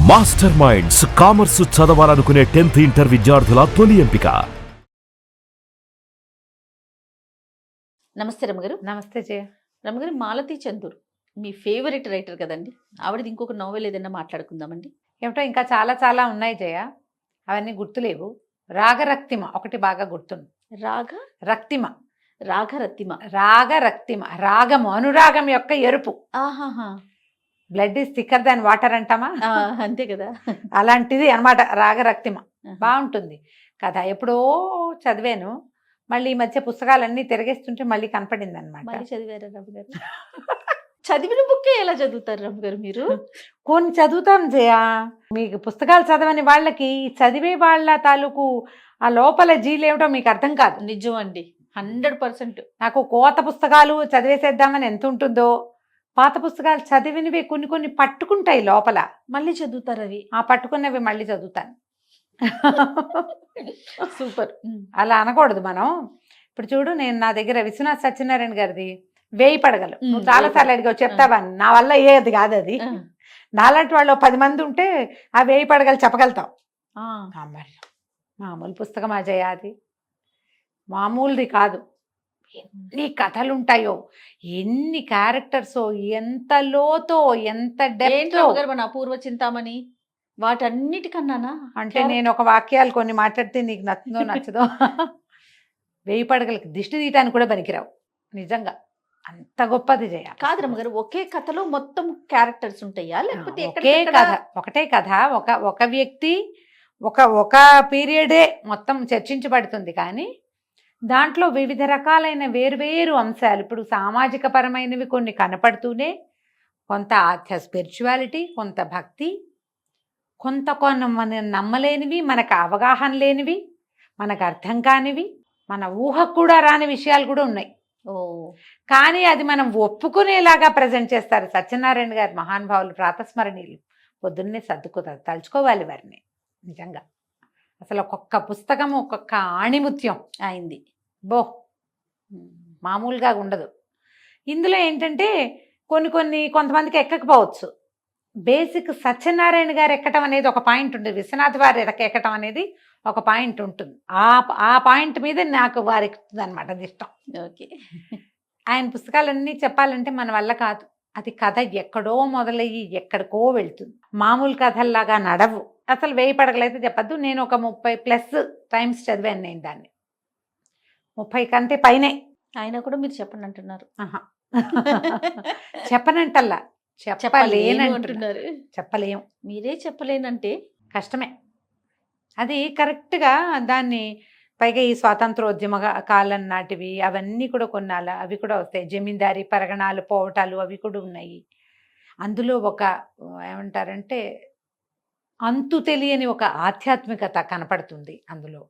Master minds commerce చదవాలనుకునే 10th inter విద్యార్థుల తొలి ఎంపిక. నమస్తే రమగారు. నమస్తే జయ. రమగారు, మాలతి చందూర్ మీ ఫేవరెట్ రైటర్ కదండి. ఆవిడది ఇంకొక నోవెల్ ఏదైనా మాట్లాడుకుందామండి. ఏమిటో ఇంకా చాలా చాలా ఉన్నాయి జయ, అవన్నీ గుర్తులేవు. రాగరక్తిమ ఒకటి బాగా గుర్తుంది. రక్తిమ రాగరక్తిమ, రాగము అనురాగం యొక్క ఎరుపు. ఆహాహా, blood is thicker than water అంటామా, అంతే కదా. అలాంటిది అనమాట రాగరక్తిమ. బాగుంటుంది కథ. ఎప్పుడో చదివాను, మళ్ళీ ఈ మధ్య పుస్తకాలన్నీ తిరిగేస్తుంటే మళ్ళీ కనపడింది అనమాట. మళ్ళీ చదివారా రమగారు? చదివిన బుక్కే ఎలా చదువుతారు రమగారు మీరు? కొన్ని చదువుతాం జయ. మీకు పుస్తకాలు చదవని వాళ్ళకి చదివే వాళ్ళ తాలూకు ఆ లోపల జీలేమిటో మీకు అర్థం కాదు. నిజం అండి, 100%. నాకు కోత పుస్తకాలు చదివేసేద్దామని ఎంత ఉంటుందో, పాత పుస్తకాలు చదివినవి కొన్ని కొన్ని పట్టుకుంటాయి లోపల. మళ్ళీ చదువుతారు అవి. ఆ పట్టుకున్నవి మళ్ళీ చదువుతాను. సూపర్. అలా అనకూడదు మనం. ఇప్పుడు చూడు, నేను నా దగ్గర విశ్వనాథ్ సత్యనారాయణ గారిది 1000 పడగలు నువ్వు చాలా సార్లు అడిగావు, చెప్తావా? నా వల్ల అయ్యేది కాదు అది. నాలాంటి వాళ్ళు 10 మంది ఉంటే ఆ 1000 పడగలు చెప్పగలుగుతాం. మరి మామూలు పుస్తకం అజయ్, అది మామూలుది కాదు. ఎన్ని కథలు ఉంటాయో, ఎన్ని క్యారెక్టర్సో, ఎంత లోతో, ఎంత డెప్త్. మన అపూర్వ చింతామణి వాటన్నిటికన్నానా? అంటే నేను ఒక వాక్యాలు కొన్ని మాట్లాడితే నీకు నచ్చుదో నచ్చదో. 1000 పడగలకి దిష్టి తీయటానికి కూడా పనికిరావు. నిజంగా అంత గొప్పది జయ. కాదు రమ్మగారు, ఒకే కథలో మొత్తం క్యారెక్టర్స్ ఉంటాయా, లేకపోతే ఒకే కథ, ఒకటే కథ, ఒక వ్యక్తి, ఒక పీరియడే మొత్తం చర్చించబడుతుంది. కానీ దాంట్లో వివిధ రకాలైన వేరువేరు అంశాలు, ఇప్పుడు సామాజిక పరమైనవి కొన్ని కనపడుతూనే, కొంత స్పిరిచువాలిటీ, కొంత భక్తి, కొంత మన నమ్మలేనివి, మనకు అవగాహన లేనివి, మనకు అర్థం కానివి, మన ఊహకు కూడా రాని విషయాలు కూడా ఉన్నాయి. కానీ అది మనం ఒప్పుకునేలాగా ప్రజెంట్ చేస్తారు సత్యనారాయణ గారు. మహానుభావులు, ప్రాతస్మరణీయులు. పొద్దున్నే తలుచుకోవాలి వారిని. నిజంగా అసలు ఒక్కొక్క పుస్తకం ఒక్కొక్క ఆణిముత్యం అయింది. మామూలుగా ఉండదు. ఇందులో ఏంటంటే కొంతమందికి ఎక్కకపోవచ్చు. బేసిక్ సత్యనారాయణ గారు ఎక్కటం అనేది ఒక పాయింట్ ఉంటుంది, విశ్వనాథ్ వారు ఎక్కటం అనేది ఒక పాయింట్ ఉంటుంది. ఆ పాయింట్ మీద నాకు వారు ఎక్కుతుంది అనమాట, అది ఇష్టం. ఓకే. ఆయన పుస్తకాలన్నీ చెప్పాలంటే మన వల్ల కాదు. అది కథ ఎక్కడో మొదలయ్యి ఎక్కడికో వెళ్తుంది. మామూలు కథల్లాగా నడవు. అసలు 1000 పడగలైతే చెప్పద్దు, నేను ఒక 30+ టైమ్స్ చదివాను నేను దాన్ని. 30 కంటే పైనే. ఆయన కూడా మీరు చెప్పండి అంటున్నారు. చెప్పనంటల్లా, చెప్పలేనంటున్నారు. చెప్పలేం. మీరే చెప్పలేనంటే కష్టమే. అది కరెక్ట్గా దాన్ని పైగా ఈ స్వాతంత్రోద్యమ కాలం నాటివి అవన్నీ కూడా కొన్నాళ్ళ అవి కూడా వస్తాయి. జమీందారీ పరగణాలు పోవటాలు అవి కూడా ఉన్నాయి. అందులో ఒక ఏమంటారంటే అంతు తెలియని ఒక ఆధ్యాత్మికత కనపడుతుంది అందులో.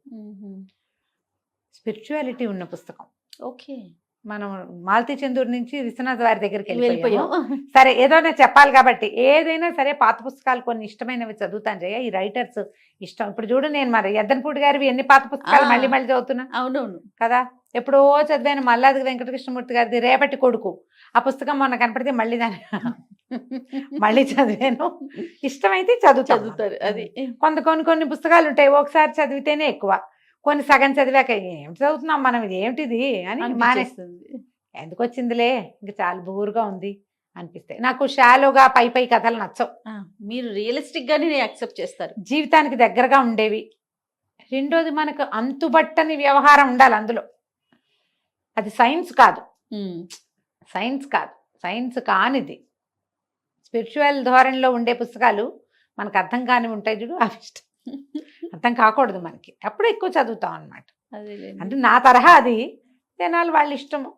స్పిరిచువాలిటీ ఉన్న పుస్తకం. ఓకే. మనం మాలతి చందూర్ నుంచి విశ్వనాథ్ వారి దగ్గరికి వెళ్ళిపోయాం. సరే, ఏదైనా చెప్పాలి కాబట్టి ఏదైనా సరే పాత పుస్తకాలు కొన్ని ఇష్టమైనవి చదువుతాను జయ. ఈ రైటర్స్ ఇష్టం. ఇప్పుడు చూడు, నేను మరి ఎద్దనపూడి గారివి ఎన్ని పాత పుస్తకాలు మళ్ళీ చదువుతున్నా. అవునవును కదా. ఎప్పుడో చదివాను మల్లాది వెంకటకృష్ణమూర్తి గారిది రేపటి కొడుకు. ఆ పుస్తకం మొన్న కనపడితే మళ్ళీ దాన్ని మళ్ళీ చదివాను. ఇష్టమైతే చదువుతారు. అది కొన్ని పుస్తకాలు ఉంటాయి, ఒకసారి చదివితేనే ఎక్కువ. కొన్ని సగం చదివాక ఏమిటి చదువుతున్నాం మనం, ఇది ఏమిటిది అని మానేస్తుంది. ఎందుకు వచ్చిందిలే, ఇంక చాలా బోరుగా ఉంది అనిపిస్తాయి. నాకు షాలోగా పై కథలు నచ్చవు. మీరు రియలిస్టిక్ గానే యాక్సెప్ట్ చేస్తారు. జీవితానికి దగ్గరగా ఉండేవి. రెండోది, మనకు అంతుబట్టని వ్యవహారం ఉండాలి అందులో. అది సైన్స్ కాదు, సైన్స్ కానిది. స్పిరిచువల్ ధోరణిలో ఉండే పుస్తకాలు మనకు అర్థం కాని ఉంటాయి చూడు, అవి ఇష్టం. అర్థం కాకూడదు మనకి, అప్పుడు ఎక్కువ చదువుతాం అనమాట. అంటే నా తరహా అది, జనాలు వాళ్ళ ఇష్టము.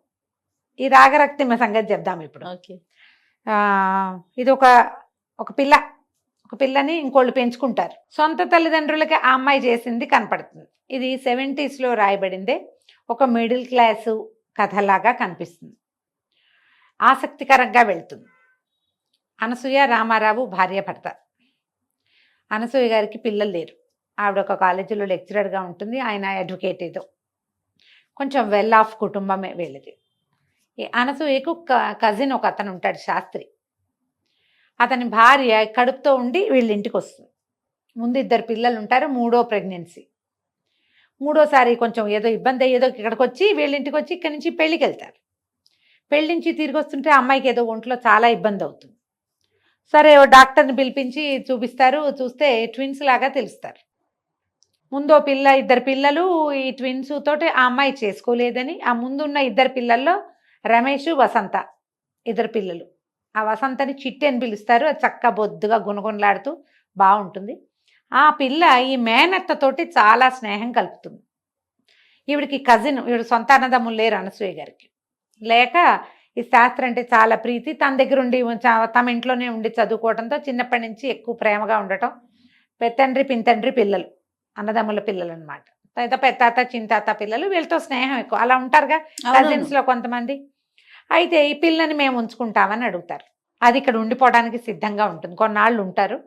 ఈ రాగరక్తిమ సంగతి చెప్దాం ఇప్పుడు. ఓకే. ఇది ఒక పిల్లని ఇంకోళ్ళు పెంచుకుంటారు. సొంత తల్లిదండ్రులకి ఆ అమ్మాయి చేసింది కనపడుతుంది. ఇది 70s రాయబడిందే. ఒక మిడిల్ క్లాసు కథలాగా కనిపిస్తుంది. ఆసక్తికరంగా వెళ్తుంది. అనసూయ రామారావు భార్య భర్త. అనసూయ గారికి పిల్లలు లేరు. ఆవిడ ఒక కాలేజీలో లెక్చరర్గా ఉంటుంది, ఆయన అడ్వకేట్. ఏదో కొంచెం వెల్ ఆఫ్ కుటుంబమే వీళ్ళది. అనసూయకు కజిన్ ఒక అతను ఉంటాడు, శాస్త్రి. అతని భార్య కడుపుతో ఉండి వీళ్ళ ఇంటికి వస్తుంది. ముందు 2 పిల్లలు ఉంటారు, 3వ ప్రెగ్నెన్సీ. 3ఓసారి కొంచెం ఏదో ఇబ్బంది అయ్యేదో ఇక్కడికి వచ్చి వీళ్ళ ఇంటికి వచ్చి ఇక్కడి నుంచి పెళ్ళికి వెళ్తారు. పెళ్లి నుంచి తిరిగి వస్తుంటే అమ్మాయికి ఏదో ఒంట్లో చాలా ఇబ్బంది అవుతుంది. సరే డాక్టర్ని పిలిపించి చూపిస్తారు. చూస్తే ట్విన్స్ లాగా తెలుస్తారు. ముందో పిల్ల, 2 పిల్లలు ఈ ట్విన్స్ తోటి ఆ అమ్మాయి చేసుకోలేదని, ఆ ముందున్న 2 పిల్లల్లో రమేష్, వసంత 2 పిల్లలు. ఆ వసంతని చిట్టి అని పిలుస్తారు. అది చక్క బొద్దుగా గుణగుణలాడుతూ బాగుంటుంది. ఆ పిల్ల ఈ మేనత్తతోటి చాలా స్నేహం కలుపుతుంది. ఈవిడికి కజిన్, ఈవిడ సొంత అన్నదమ్ములు లేరు అనసూయ గారికి. లేక ఈ శాస్త్రం అంటే చాలా ప్రీతి. తన దగ్గర ఉండి తమ ఇంట్లోనే ఉండి చదువుకోవడంతో చిన్నప్పటి నుంచి ఎక్కువ ప్రేమగా ఉండటం. పెత్తండ్రి పింతండ్రి పిల్లలు, అన్నదమ్ముల పిల్లలు అనమాట. పెత్తాత చింతాత పిల్లలు, వీళ్ళతో స్నేహం ఎక్కువ. అలా ఉంటారుగా కజిన్స్లో కొంతమంది. అయితే ఈ పిల్లని మేము ఉంచుకుంటామని అడుగుతారు. అది ఇక్కడ ఉండిపోవడానికి సిద్ధంగా ఉంటుంది, కొన్నాళ్ళు ఉంటారు.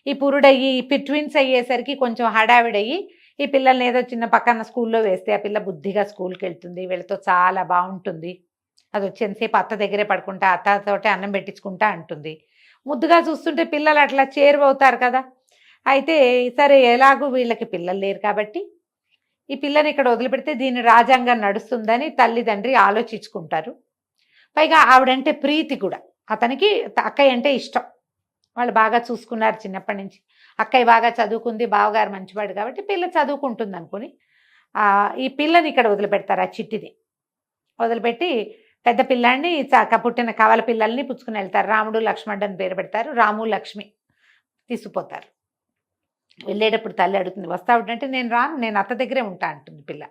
ఈ పురుడయ్యి ట్విన్స్ అయ్యేసరికి కొంచెం హడావిడయ్యి ఈ పిల్లల్ని ఏదో చిన్న పక్కన స్కూల్లో వేస్తే ఆ పిల్ల బుద్ధిగా స్కూల్కి వెళ్తుంది, వీళ్ళతో చాలా బాగుంటుంది. అది వచ్చి ఎంతసేపు అత్త దగ్గరే పడుకుంటా, అత్తతోటే అన్నం పెట్టించుకుంటా అంటుంది. ముద్దుగా చూస్తుంటే పిల్లలు అట్లా చేరువవుతారు కదా. అయితే సరే ఎలాగూ వీళ్ళకి పిల్లలు లేరు కాబట్టి ఈ పిల్లని ఇక్కడ వదిలిపెడితే దీని రాజ్యాంగం నడుస్తుందని తల్లిదండ్రి ఆలోచించుకుంటారు. పైగా ఆవిడంటే ప్రీతి కూడా. అతనికి అక్కయ్య అంటే ఇష్టం. వాళ్ళు బాగా చూసుకున్నారు చిన్నప్పటి నుంచి. అక్కయ్య బాగా చదువుకుంది, బావగారు మంచివాడు కాబట్టి పిల్ల చదువుకుంటుంది అనుకుని ఈ పిల్లని ఇక్కడ వదిలిపెడతారు. ఆ చిట్టిది వదిలిపెట్టి పెద్ద పిల్లాన్ని పుట్టిన కవల పిల్లల్ని పుచ్చుకుని వెళ్తారు. రాముడు లక్ష్మణుడు అని పేరు పెడతారు. రాము లక్ష్మి తీసుకుపోతారు. వెళ్ళేటప్పుడు తల్లి అడుగుతుంది, వస్తావుడంటే నేను రాను, నేను అత్త దగ్గరే ఉంటా అంటుంది పిల్ల.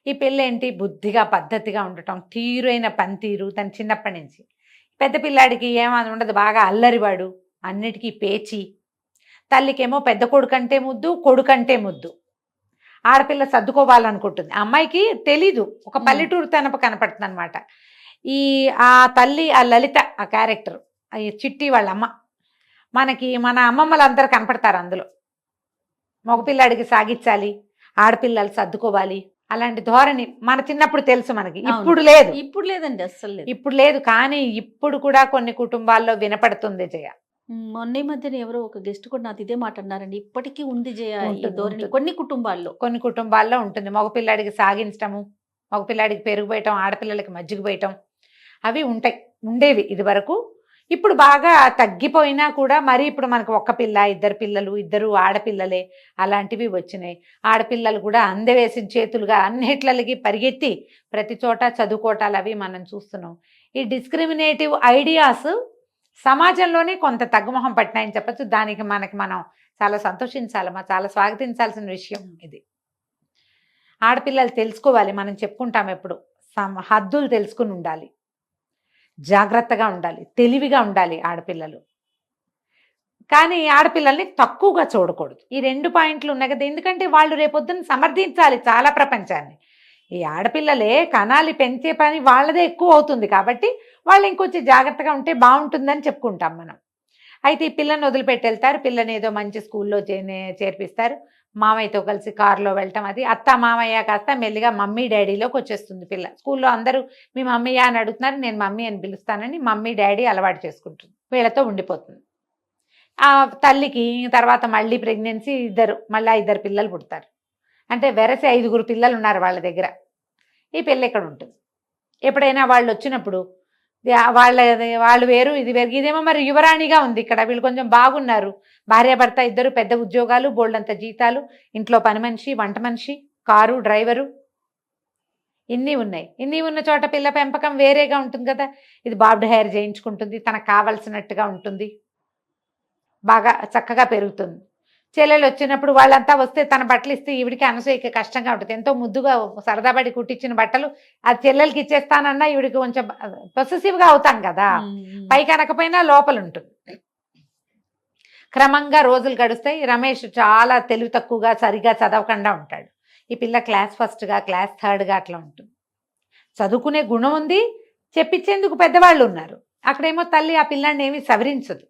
ఈ పిల్ల ఏంటి బుద్ధిగా పద్ధతిగా ఉండటం, తీరైన పనితీరు తన చిన్నప్పటి నుంచి. పెద్ద పిల్లాడికి ఏమని ఉండదు, బాగా అల్లరివాడు, అన్నిటికీ పేచి. తల్లికేమో పెద్ద కొడుకంటే ముద్దు, కొడుకంటే ముద్దు. ఆడపిల్ల సర్దుకోవాలనుకుంటుంది. అమ్మాయికి తెలీదు, ఒక పల్లెటూరు తనపు కనపడుతుంది అనమాట. ఆ తల్లి, ఆ లలిత, ఆ క్యారెక్టర్, ఈ చిట్టి వాళ్ళ అమ్మ, మన అమ్మమ్మలందరూ కనపడతారు అందులో. మగపిల్లాడికి సాగించాలి, ఆడపిల్లలు సర్దుకోవాలి, అలాంటి ధోరణి మన చిన్నప్పుడు తెలుసు మనకి. ఇప్పుడు లేదు, ఇప్పుడు లేదండి, అస్సలు లేదు. ఇప్పుడు లేదు. కానీ ఇప్పుడు కూడా కొన్ని కుటుంబాల్లో వినపడుతుంది జయ. మొన్న మధ్యన ఎవరో ఒక గెస్ట్ కూడా నాతో ఇదే మాట అన్నారండి. ఇప్పటికీ ఉంది జయ ఈ ధోరణి కొన్ని కుటుంబాల్లో ఉంటుంది. మగపిల్లాడికి సాగించటము, మగపిల్లాడికి పెరుగు పోయటం, ఆడపిల్లలకి మజ్జిగ పోయటం, అవి ఉండేవి ఇది వరకు. ఇప్పుడు బాగా తగ్గిపోయినా కూడా మరి ఇప్పుడు మనకు 1 పిల్ల, 2 పిల్లలు, 2 ఆడపిల్లలే అలాంటివి వచ్చినాయి. ఆడపిల్లలు కూడా అందవేసిన చేతులుగా అన్నిట్లకి పరిగెత్తి ప్రతి చోట చదువుకోవటాలు అవి మనం చూస్తున్నాం. ఈ డిస్క్రిమినేటివ్ ఐడియాస్ సమాజంలోనే కొంత తగ్గుముఖం పట్టినాయని చెప్పచ్చు. దానికి మనం చాలా సంతోషించాలి, చాలా స్వాగతించాల్సిన విషయం ఇది. ఆడపిల్లలు తెలుసుకోవాలి, మనం చెప్పుకుంటాం ఎప్పుడు, హద్దులు తెలుసుకుని ఉండాలి, జాగ్రత్తగా ఉండాలి, తెలివిగా ఉండాలి ఆడపిల్లలు. కానీ ఆడపిల్లల్ని తక్కువగా చూడకూడదు. ఈ 2 పాయింట్లు ఉన్నాయి కదా. ఎందుకంటే వాళ్ళు రేపొద్దున సమర్థించాలి చాలా ప్రపంచాన్ని. ఈ ఆడపిల్లలే కనాలి, పెంచే పని వాళ్ళదే ఎక్కువ అవుతుంది కాబట్టి వాళ్ళు ఇంకొంచెం జాగ్రత్తగా ఉంటే బాగుంటుందని చెప్పుకుంటాం మనం. అయితే ఈ పిల్లని వదిలిపెట్టి వెళ్తారు. పిల్లని ఏదో మంచి స్కూల్లో చేర్పిస్తారు. మామయ్యతో కలిసి కారులో వెళ్ళటం, అది అత్త మామయ్య కాస్త మెల్లిగా మమ్మీ డాడీలోకి వచ్చేస్తుంది పిల్ల. స్కూల్లో అందరూ మీ మమ్మీయా అని అడుగుతున్నారు, నేను మమ్మీ అని పిలుస్తానని మమ్మీ డాడీ అలవాటు చేసుకుంటుంది, వీళ్ళతో ఉండిపోతుంది. ఆ తల్లికి తర్వాత మళ్ళీ ప్రెగ్నెన్సీ, మళ్ళీ 2 పిల్లలు పుడతారు. అంటే వెరసి 5 పిల్లలు ఉన్నారు వాళ్ళ దగ్గర. ఈ పిల్ల ఇక్కడ ఉంటుంది. ఎప్పుడైనా వాళ్ళు వచ్చినప్పుడు వాళ్ళు వేరు, ఇది వేరు. ఇదేమో మరి యువరాణిగా ఉంది ఇక్కడ. వీళ్ళు కొంచెం బాగున్నారు, భార్యాభర్త 2 పెద్ద ఉద్యోగాలు, బోల్డంత జీతాలు, ఇంట్లో పని మనిషి, వంట మనిషి, కారు డ్రైవరు, ఇన్ని ఉన్నాయి. ఇన్ని ఉన్న చోట పిల్ల పెంపకం వేరేగా ఉంటుంది కదా. ఇది బాబ్డ్ హెయిర్ చేయించుకుంటుంది, తనకు కావాల్సినట్టుగా ఉంటుంది, బాగా చక్కగా పెరుగుతుంది. చెల్లెలు వచ్చినప్పుడు వాళ్ళంతా వస్తే తన బట్టలు ఇస్తే ఈవిడికి అనసూయకి కష్టంగా ఉంటుంది. ఎంతో ముద్దుగా సరదాపడి కుట్టించిన బట్టలు అది చెల్లెలకి ఇచ్చేస్తానన్నా ఈవిడికి కొంచెం పొసెసివ్గా అవుతాం కదా. పైకి అనకపోయినా లోపల ఉంటుంది. క్రమంగా రోజులు గడుస్తాయి. రమేష్ చాలా తెలివి తక్కువగా, సరిగా చదవకుండా ఉంటాడు. ఈ పిల్ల క్లాస్ ఫస్ట్గా, క్లాస్ థర్డ్గా అట్లా ఉంటుంది. చదువుకునే గుణం ఉంది, చెప్పించేందుకు పెద్దవాళ్ళు ఉన్నారు. అక్కడేమో తల్లి ఆ పిల్లాన్ని ఏమీ సవరించదు.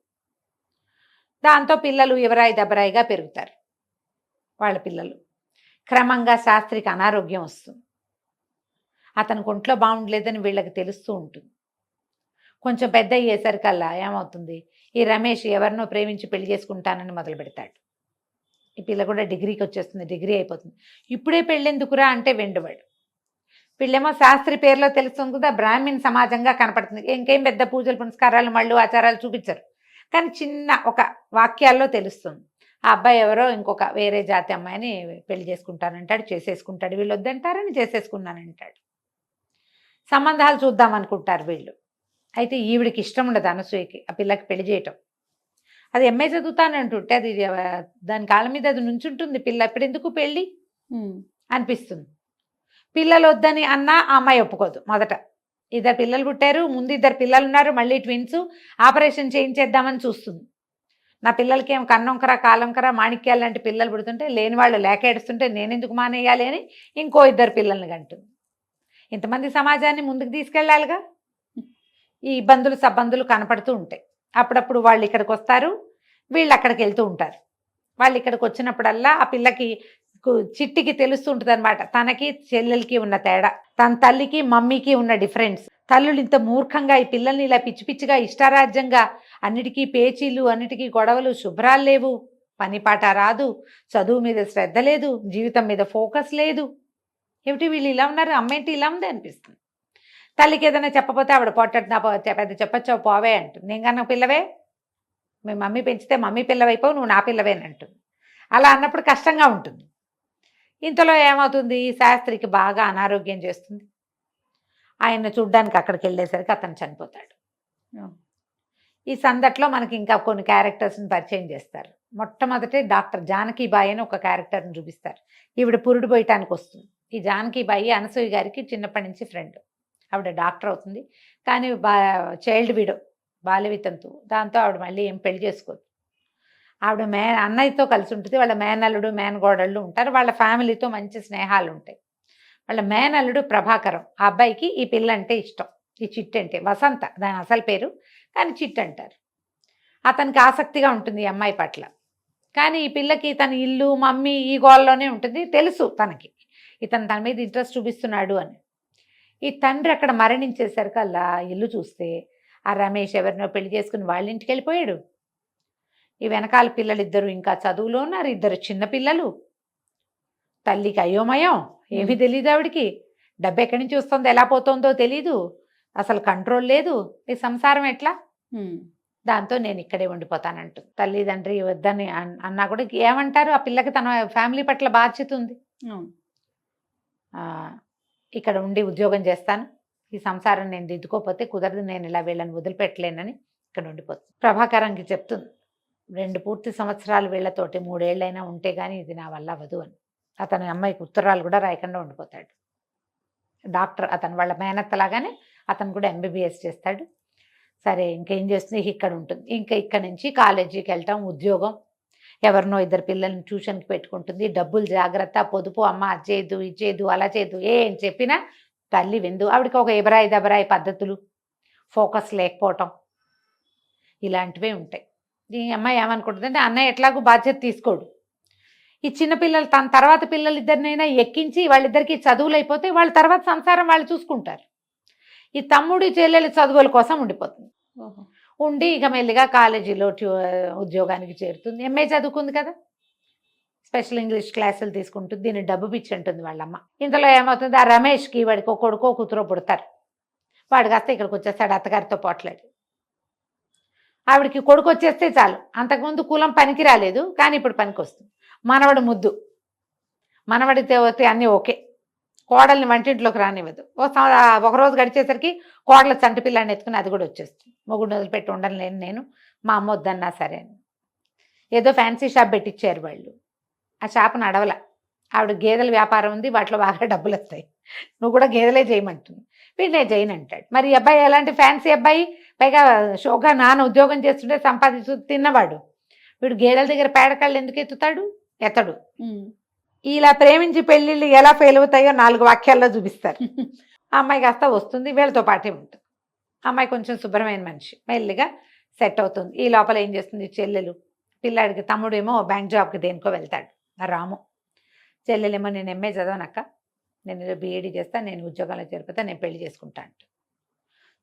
దాంతో పిల్లలు ఎవరాయి దెబ్బరాయిగా పెరుగుతారు వాళ్ళ పిల్లలు. క్రమంగా శాస్త్రికి అనారోగ్యం వస్తుంది. అతనికి ఒంట్లో బాగుండలేదని వీళ్ళకి తెలుస్తూ ఉంటుంది. కొంచెం పెద్ద అయ్యేసరికల్లా ఏమవుతుంది, ఈ రమేష్ ఎవరినో ప్రేమించి పెళ్లి చేసుకుంటానని మొదలు పెడతాడు. ఈ పిల్ల కూడా డిగ్రీకి వచ్చేస్తుంది, డిగ్రీ అయిపోతుంది. ఇప్పుడే పెళ్ళెందుకురా అంటే వెండువాడు. వీళ్ళేమో శాస్త్రి పేరులో తెలుస్తుంది కదా, బ్రాహ్మణ్ సమాజంగా కనపడుతుంది. ఇంకేం పెద్ద పూజలు పునస్కారాలు మళ్ళు ఆచారాలు చూపించరు, కానీ చిన్న ఒక వాక్యాల్లో తెలుస్తుంది. ఆ అబ్బాయి ఎవరో ఇంకొక వేరే జాతి అమ్మాయిని పెళ్లి చేసుకుంటానంటాడు, చేసేసుకుంటాడు. వీళ్ళు వద్దంటారని చేసేసుకున్నానంటాడు. సంబంధాలు చూద్దాం అనుకుంటారు వీళ్ళు. అయితే ఈవిడికి ఇష్టం ఉండదు అనసూయకి ఆ పిల్లకి పెళ్లి చేయటం. అది ఎంఏ చదువుతానంటుంటే అది దాని కాళ్ళ మీద అది నుంచుంటుంది. పిల్ల ఎప్పుడెందుకు పెళ్ళి అనిపిస్తుంది. పిల్లలు వద్దని అన్నా ఆ అమ్మాయి ఒప్పుకోదు. మొదట 2 పిల్లలు పుట్టారు, ముందు 2 పిల్లలు ఉన్నారు, మళ్ళీ ట్విన్స్, ఆపరేషన్ చేయించేద్దామని చూస్తుంది. నా పిల్లలకి ఏం కన్నొంకర కాలంకర మాణిక్యాలు లాంటి పిల్లలు పుడుతుంటే లేని వాళ్ళు లేక ఏడుస్తుంటే నేనెందుకు మానేయాలి అని ఇంకో 2 పిల్లల్ని కంటుంది. ఇంతమంది సమాజాన్ని ముందుకు తీసుకెళ్ళాలిగా. ఈ ఇబ్బందులు సబ్బందులు కనపడుతూ ఉంటాయి. అప్పుడప్పుడు వాళ్ళు ఇక్కడికి వస్తారు, వీళ్ళు అక్కడికి వెళ్తూ ఉంటారు. వాళ్ళు ఇక్కడికి వచ్చినప్పుడల్లా ఆ పిల్లకి చిట్టికి తెలుస్తూ ఉంటుంది అనమాట, తనకి చెల్లెలకి ఉన్న తేడా, తన తల్లికి మమ్మీకి ఉన్న డిఫరెన్స్. తల్లులు ఇంత మూర్ఖంగా ఈ పిల్లల్ని ఇలా పిచ్చి పిచ్చిగా ఇష్టారాజ్యంగా అన్నిటికీ పేచీలు, అన్నిటికీ గొడవలు, శుభ్రాలు లేవు, పని పాట రాదు, చదువు మీద శ్రద్ధ లేదు, జీవితం మీద ఫోకస్ లేదు. ఏమిటి వీళ్ళు ఇలా ఉన్నారు, అమ్మేంటి ఇలా ఉంది అనిపిస్తుంది. తల్లికి ఏదైనా చెప్పపోతే ఆవిడ పొట్టట్టు నా పెద్ద చెప్పచ్చావు పోవే అంటుంది. నేను కన్నా పిల్లవే, మీ మమ్మీ పెంచితే మమ్మీ పిల్లవైపోవు, నువ్వు నా పిల్లవేని అంటుంది. అలా అన్నప్పుడు కష్టంగా ఉంటుంది. ఇంతలో ఏమవుతుంది, శాస్త్రికి బాగా అనారోగ్యం చేస్తుంది. ఆయన చూడ్డానికి అక్కడికి వెళ్ళేసరికి అతను చనిపోతాడు. ఈ సందట్లో మనకి ఇంకా కొన్ని క్యారెక్టర్స్ని పరిచయం చేస్తారు. మొట్టమొదటి డాక్టర్ జానకీబాయి అని ఒక క్యారెక్టర్ని చూపిస్తారు. ఈవిడ పురుడు పోయటానికి వస్తుంది. ఈ జానకీబాయి అనసూయ గారికి చిన్నప్పటి నుంచి ఫ్రెండ్. ఆవిడ డాక్టర్ అవుతుంది, కానీ చైల్డ్ విడో, బాల్యవితంతు. దాంతో ఆవిడ మళ్ళీ ఏం పెళ్లి చేసుకోదు. ఆవిడ అన్నయ్యతో కలిసి ఉంటుంది. వాళ్ళ మేనల్లుడు మేనగోడళ్ళు ఉంటారు. వాళ్ళ ఫ్యామిలీతో మంచి స్నేహాలు ఉంటాయి. వాళ్ళ మేనల్లుడు ప్రభాకరం, ఆ అబ్బాయికి ఈ పిల్ల అంటే ఇష్టం. ఈ చిట్టు అంటే వసంత దాని అసలు పేరు, కానీ చిట్టు అంటారు. అతనికి ఆసక్తిగా ఉంటుంది ఈ అమ్మాయి పట్ల. కానీ ఈ పిల్లకి తన ఇల్లు మమ్మీ ఈ గోల్లోనే ఉంటుంది. తెలుసు తనకి ఇతను తన మీద ఇంట్రెస్ట్ చూపిస్తున్నాడు అని. ఈ తండ్రి అక్కడ మరణించేసరికల్లా ఇల్లు చూస్తే ఆ రమేష్ ఎవరినో పెళ్లి చేసుకుని వాళ్ళ ఇంటికి వెళ్ళిపోయాడు. ఈ వెనకాల పిల్లలిద్దరూ ఇంకా చదువులో ఉన్నారు, 2 చిన్న పిల్లలు. తల్లికి అయోమయం, ఏమీ తెలియదు ఆవిడికి. డబ్బు ఎక్కడి నుంచి వస్తుందో ఎలా పోతుందో తెలీదు, అసలు కంట్రోల్ లేదు. ఈ సంసారం ఎట్లా? దాంతో నేను ఇక్కడే ఉండిపోతానంటూ తల్లిదండ్రి వద్దని అన్నా కూడా ఏమంటారు, ఆ పిల్లకి తన ఫ్యామిలీ పట్ల బాధ్యత ఉంది. ఇక్కడ ఉండి ఉద్యోగం చేస్తాను, ఈ సంసారం నేను దిద్దుకోకపోతే కుదరదు, నేను ఇలా వీళ్ళని వదిలిపెట్టలేనని ఇక్కడ ఉండిపోతుంది. ప్రభాకరంకి చెప్తుంది, 2 పూర్తి సంవత్సరాలు వీళ్ళతోటి 3 ఏళ్ళైనా ఉంటే కానీ ఇది నా వల్ల అవ్వదు అని. అతని అమ్మాయికి ఉత్తరాలు కూడా రాయకుండా ఉండిపోతాడు. డాక్టర్ అతను వాళ్ళ మేనత్తలాగానే అతను కూడా MBBS చేస్తాడు. సరే ఇంకేం చేస్తుంది, ఇక్కడ ఉంటుంది. ఇంకా ఇక్కడ నుంచి కాలేజీకి వెళ్ళటం, ఉద్యోగం, ఎవరినో 2 పిల్లల్ని ట్యూషన్కి పెట్టుకుంటుంది. డబ్బులు జాగ్రత్త, పొదుపు, అమ్మ అది చేయదు ఇది చేయదు అలా చేయదు ఏం చెప్పినా తల్లి విందు. ఆవిడకి ఒక ఎబరాయి దబరాయి పద్ధతులు, ఫోకస్ లేకపోవటం, ఇలాంటివే ఉంటాయి. ఈ అమ్మాయి ఏమనుకుంటుందంటే అన్నయ్య ఎట్లాగూ బాధ్యత తీసుకోడు, ఈ చిన్నపిల్లలు తన తర్వాత పిల్లలిద్దరినైనా ఎక్కించి వాళ్ళిద్దరికి చదువులు అయిపోతే వాళ్ళ తర్వాత సంసారం వాళ్ళు చూసుకుంటారు. ఈ తమ్ముడి చెల్లెలి చదువుల కోసం ఉండిపోతుంది. ఉండి ఇక మెల్లిగా కాలేజీలో ఉద్యోగానికి చేరుతుంది. MA చదువుకుంది కదా, స్పెషల్ ఇంగ్లీష్ క్లాసులు తీసుకుంటుంది. దీన్ని డబ్బు పిచ్చి అంటుంది వాళ్ళమ్మ. ఇంతలో ఏమవుతుంది, ఆ రమేష్కి వాడికి ఒక కొడుకో కూతురో పుడతారు. వాడు కాస్త ఇక్కడికి వచ్చేస్తాడు అత్తగారితో పోట్లాడి. ఆవిడికి కొడుకు వచ్చేస్తే చాలు. అంతకుముందు కులం పనికి రాలేదు, కానీ ఇప్పుడు పనికి వస్తుంది. మనవడు ముద్దు, మనవడితే వస్తే అన్నీ ఓకే. కోడల్ని వంటింట్లోకి రానివ్వదు. ఒకరోజు గడిచేసరికి కోడల చంటి పిల్లాన్ని ఎత్తుకుని అది కూడా వచ్చేస్తుంది. మొగుడిని వదిలిపెట్టి ఉండలేను నేను, మా అమ్మ వద్దన్నా సరే అని. ఏదో ఫ్యాన్సీ షాప్ పెట్టించారు వాళ్ళు. ఆ షాప్ నడవల. ఆవిడ గేదెల వ్యాపారం ఉంది, వాటిలో బాగా డబ్బులు వస్తాయి, నువ్వు కూడా గేదెలే చేయమంటుంది. వీడినే చేయను అంటాడు. మరి ఈ అబ్బాయి ఎలాంటి ఫ్యాన్సీ అబ్బాయి, పైగా షోగా నాన్న ఉద్యోగం చేస్తుంటే సంపాదించు తిన్నవాడు. వీడు గేదెల దగ్గర పేడకాళ్ళు ఎందుకు ఎత్తుతాడు? ఎత్తడు. ఇలా ప్రేమించి పెళ్ళిళ్ళు ఎలా ఫెయిల్ అవుతాయో 4 వాక్యాల్లో చూపిస్తారు. ఆ అమ్మాయి కాస్త వస్తుంది, వీళ్ళతో పాటే ఉంటుంది. అమ్మాయి కొంచెం శుభ్రమైన మనిషి, మెల్లిగా సెట్ అవుతుంది. ఈ లోపల ఏం చేస్తుంది, చెల్లెలు పిల్లాడికి, తమ్ముడేమో బ్యాంక్ జాబ్కి దేనికో వెళ్తాడు రాము. చెల్లెలేమో నేను MA చదవనక్క, నేను BEd చేస్తా, నేను ఉద్యోగాల్లో చేరిపోతా, నేను పెళ్లి చేసుకుంటా అంట.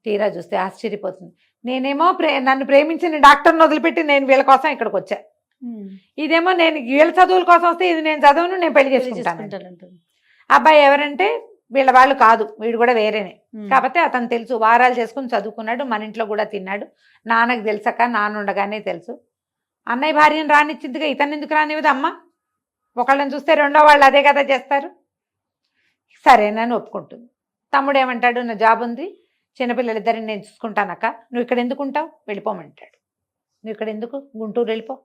తీరా చూస్తే ఆశ్చర్యపోతుంది. నేనేమో నన్ను ప్రేమించిన డాక్టర్ని వదిలిపెట్టి నేను వీళ్ళ కోసం ఇక్కడికి వచ్చా. ఇదేమో నేను వీళ్ళ చదువుల కోసం వస్తే ఇది నేను చదువును, నేను పెళ్లి చేసుకుంటాను. అబ్బాయి ఎవరంటే వీళ్ళ వాళ్ళు కాదు, వీడు కూడా వేరేనే. కాకపోతే అతను తెలుసు, వారాలు చేసుకుని చదువుకున్నాడు, మన ఇంట్లో కూడా తిన్నాడు. నాన్నకు తెలుసక్క, నాన్న ఉండగానే తెలుసు. అన్నయ్య భార్యను రానిచ్చిందిగా ఇతను ఎందుకు రానివ్వదు అమ్మ? ఒకళ్ళని చూస్తే రెండో వాళ్ళు అదే కదా చేస్తారు. సరేనని ఒప్పుకుంటుంది. తమ్ముడు ఏమంటాడు, నా జాబ్ ఉంది, చిన్నపిల్లలిద్దరిని నేను చూసుకుంటానక్క, నువ్వు ఇక్కడ ఎందుకు ఉంటావు, వెళ్ళిపోమంటాడు. నువ్వు ఇక్కడ ఎందుకు, గుంటూరు వెళ్ళిపో,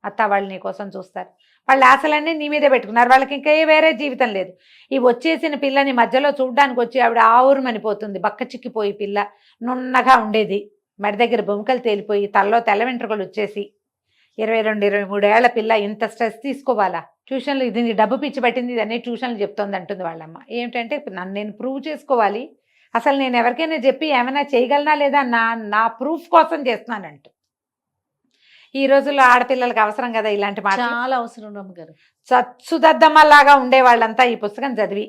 అత్త వాళ్ళు నీ కోసం చూస్తారు. వాళ్ళ ఆశలన్నీ నీ మీదే పెట్టుకున్నారు, వాళ్ళకి ఇంకా వేరే జీవితం లేదు. ఈ వచ్చేసిన పిల్లని మధ్యలో చూడ్డానికి వచ్చి ఆవిడ ఆవురుమనిపోతుంది. బక్క చిక్కిపోయి పిల్ల నున్నగా ఉండేది, మెడ దగ్గర బొమ్మకలు తేలిపోయి తలలో తెల్ల వెంట్రుకలు వచ్చేసి 22-23 ఏళ్ల పిల్ల ఇంత స్ట్రెస్ తీసుకోవాలా? ట్యూషన్లు ఇది డబ్బు పిచ్చి పట్టింది, ఇదన్నీ ట్యూషన్లు చెప్తోంది అంటుంది వాళ్ళమ్మ. ఏమిటంటే నన్ను నేను ప్రూవ్ చేసుకోవాలి, అసలు నేను ఎవరికైనా చెప్పి ఏమైనా చేయగలనా లేదా నా ప్రూఫ్ కోసం చేస్తున్నానంటూ. ఈ రోజుల్లో ఆడపిల్లలకి అవసరం కదా ఇలాంటి మాట, చాలా అవసరం రమ్మగారు. చచ్చుదద్దమ్మలాగా ఉండే వాళ్ళంతా ఈ పుస్తకం చదివి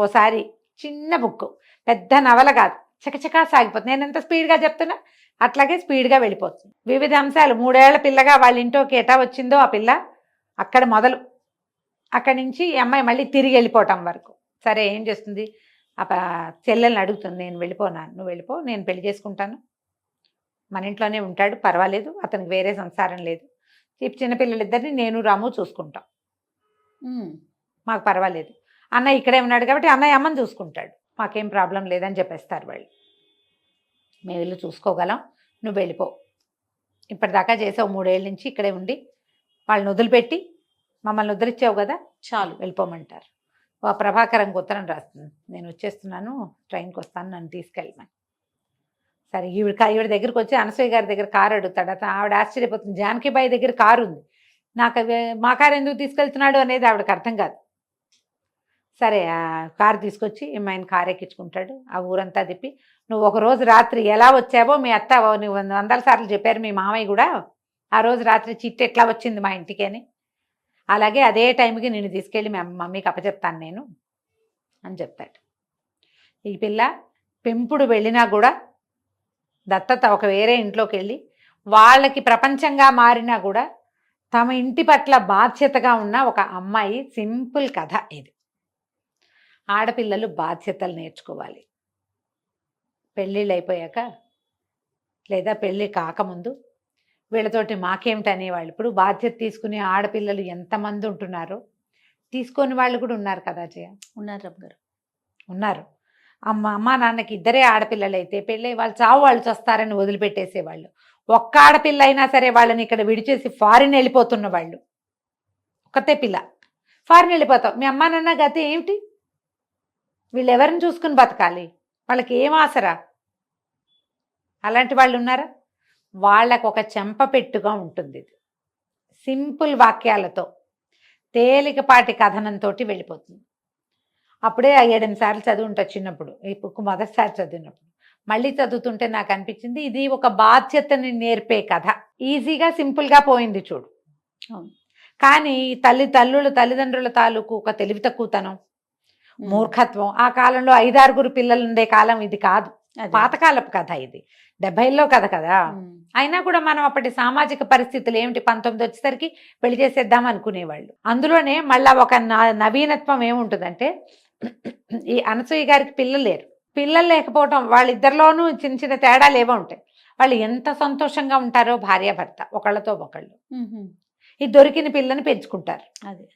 ఓసారి చిన్న బుక్, పెద్ద నవల కాదు, చకచకా సాగిపోతుంది. నేను ఎంత స్పీడ్గా చెప్తున్నా అట్లాగే స్పీడ్గా వెళ్ళిపోతుంది. వివిధ అంశాలు, 3 ఏళ్ల పిల్లగా వాళ్ళ ఇంట్లోకి ఎటా వచ్చిందో ఆ పిల్ల అక్కడ మొదలు, అక్కడి నుంచి ఈ అమ్మాయి మళ్ళీ తిరిగి వెళ్ళిపోవటం వరకు. సరే ఏం చేస్తుంది, ఆ చెల్లెల్ని అడుగుతుంది, నేను వెళ్ళిపోనా, నువ్వు వెళ్ళిపో, నేను పెళ్లి చేసుకుంటాను, మన ఇంట్లోనే ఉంటాడు, పర్వాలేదు, అతనికి వేరే సంసారం లేదు, చిన్నపిల్లలిద్దరిని నేను రాము చూసుకుంటాం, మాకు పర్వాలేదు, అన్నయ్య ఇక్కడే ఉన్నాడు కాబట్టి అన్నయ్య అమ్మని చూసుకుంటాడు, మాకేం ప్రాబ్లం లేదని చెప్పేస్తారు వాళ్ళు. మేము ఇల్లు చూసుకోగలం, నువ్వు వెళ్ళిపో, ఇప్పటిదాకా చేసావు 3 ఏళ్ళ నుంచి ఇక్కడే ఉండి, వాళ్ళని వదిలిపెట్టి మమ్మల్ని వదిలిచ్చావు కదా, చాలు వెళ్ళిపోమంటారు. ప్రభాకరంకి ఉత్తరం రాస్తుంది, నేను వచ్చేస్తున్నాను, ట్రైన్కి వస్తాను, నన్ను తీసుకెళ్ళమని. సరే ఈవిడ దగ్గరికి వచ్చి అనసూయ గారి దగ్గర కారు అడుగుతాడు. అతను ఆవిడ ఆశ్చర్యపోతుంది, జానకిబాయి దగ్గర కారు ఉంది, నాకు మా కారు ఎందుకు తీసుకెళ్తున్నాడు అనేది ఆవిడకి అర్థం కాదు. సరే ఆ కారు తీసుకొచ్చి ఆయన కారు ఎక్కించుకుంటాడు, ఆ ఊరంతా తిప్పి, నువ్వు ఒక రోజు రాత్రి ఎలా వచ్చావో మీ అత్త నువ్వు 100 సార్లు చెప్పారు, మీ మామయ్య కూడా ఆ రోజు రాత్రి చిట్టి ఎట్లా వచ్చింది మా ఇంటికి అని, అలాగే అదే టైంకి నిన్ను తీసుకెళ్ళి మీ మమ్మీకి అప్పచెప్తాను నేను అని చెప్తాడు. ఈ పిల్ల పెంపుడు వెళ్ళినా కూడా దత్తత ఒక వేరే ఇంట్లోకి వెళ్ళి వాళ్ళకి ప్రపంచంగా మారినా కూడా తమ ఇంటి పట్ల బాధ్యతగా ఉన్న ఒక అమ్మాయి సింపుల్ కథ ఇది. ఆడపిల్లలు బాధ్యతలు నేర్చుకోవాలి. పెళ్ళిళ్ళు అయిపోయాక లేదా పెళ్ళి కాకముందు వీళ్ళతోటి మాకేమిటనే వాళ్ళు, ఇప్పుడు బాధ్యత తీసుకునే ఆడపిల్లలు ఎంతమంది ఉంటున్నారో, తీసుకొని వాళ్ళు కూడా ఉన్నారు కదా జయ, ఉన్నారు రమ్మగారు, ఉన్నారు. అమ్మ నాన్నకి 2 ఆడపిల్లలు అయితే పెళ్ళి వాళ్ళు చావు వాళ్ళు చస్తారని వదిలిపెట్టేసేవాళ్ళు. ఒక్క ఆడపిల్ల అయినా సరే వాళ్ళని ఇక్కడ విడిచేసి ఫారిన్ వెళ్ళిపోతున్న వాళ్ళు, ఒక్కతే పిల్ల ఫారిన్ వెళ్ళిపోతాం, మీ అమ్మా నాన్న గతి ఏమిటి, వీళ్ళు ఎవరిని చూసుకుని బతకాలి, వాళ్ళకి ఏం ఆసరా? అలాంటి వాళ్ళు ఉన్నారా? వాళ్ళకు ఒక చెంపపెట్టుగా ఉంటుంది ఇది. సింపుల్ వాక్యాలతో తేలికపాటి కథనంతో వెళ్ళిపోతుంది. అప్పుడే 7-8 సార్లు చదివి ఉంటా చిన్నప్పుడు, ఈ బుక్ మొదటిసారి చదివినప్పుడు. మళ్ళీ చదువుతుంటే నాకు అనిపించింది ఇది ఒక బాధ్యతని నేర్పే కథ. ఈజీగా సింపుల్గా పోయింది చూడు. కానీ తల్లిదండ్రుల తాలూకు ఒక తెలివి తక్కువతనం, మూర్ఖత్వం, ఆ కాలంలో 5-6 పిల్లలు ఉండే కాలం ఇది కాదు, పాతకాలపు కథ ఇది, 70లో కథ కదా. అయినా కూడా మనం అప్పటి సామాజిక పరిస్థితులు ఏమిటి, 19 వచ్చేసరికి పెళ్లి చేసేద్దాం అనుకునేవాళ్ళు. అందులోనే మళ్ళా ఒక నవీనత్వం ఏముంటుందంటే, ఈ అనసూయ గారికి పిల్లలు లేకపోవటం, వాళ్ళిద్దరిలోనూ చిన్న చిన్న తేడాలు ఏవో ఉంటాయి. వాళ్ళు ఎంత సంతోషంగా ఉంటారో భార్యాభర్త ఒకళ్ళతో ఒకళ్ళు, ఈ దొరికిన పిల్లని పెంచుకుంటారు. అదే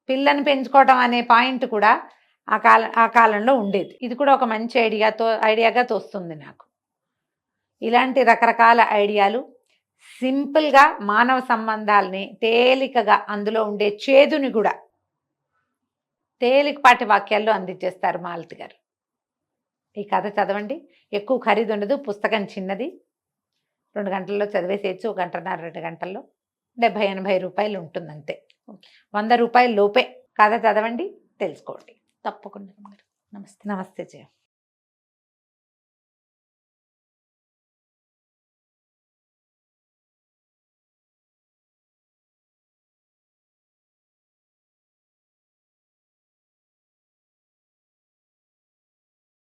పిల్లని పెంచుకోవటం అనే పాయింట్ కూడా ఆ కాలంలో ఉండేది. ఇది కూడా ఒక మంచి ఐడియాగా తోస్తుంది నాకు. ఇలాంటి రకరకాల ఐడియాలు సింపుల్గా మానవ సంబంధాలని తేలికగా, అందులో ఉండే చేదుని కూడా తేలికపాటి వాక్యాల్లో అందించేస్తారు మాలతి గారు. ఈ కథ చదవండి, ఎక్కువ ఖరీదు ఉండదు, పుస్తకం చిన్నది, 2 గంటల్లో చదివేసేయచ్చు, 1 గంటన్నర 2 గంటల్లో, 70-80 రూపాయలు ఉంటుంది అంతే, 100 రూపాయల లోపే. కథ చదవండి, తెలుసుకోండి. తప్పకుండా. నమస్తే. నమస్తే జయ.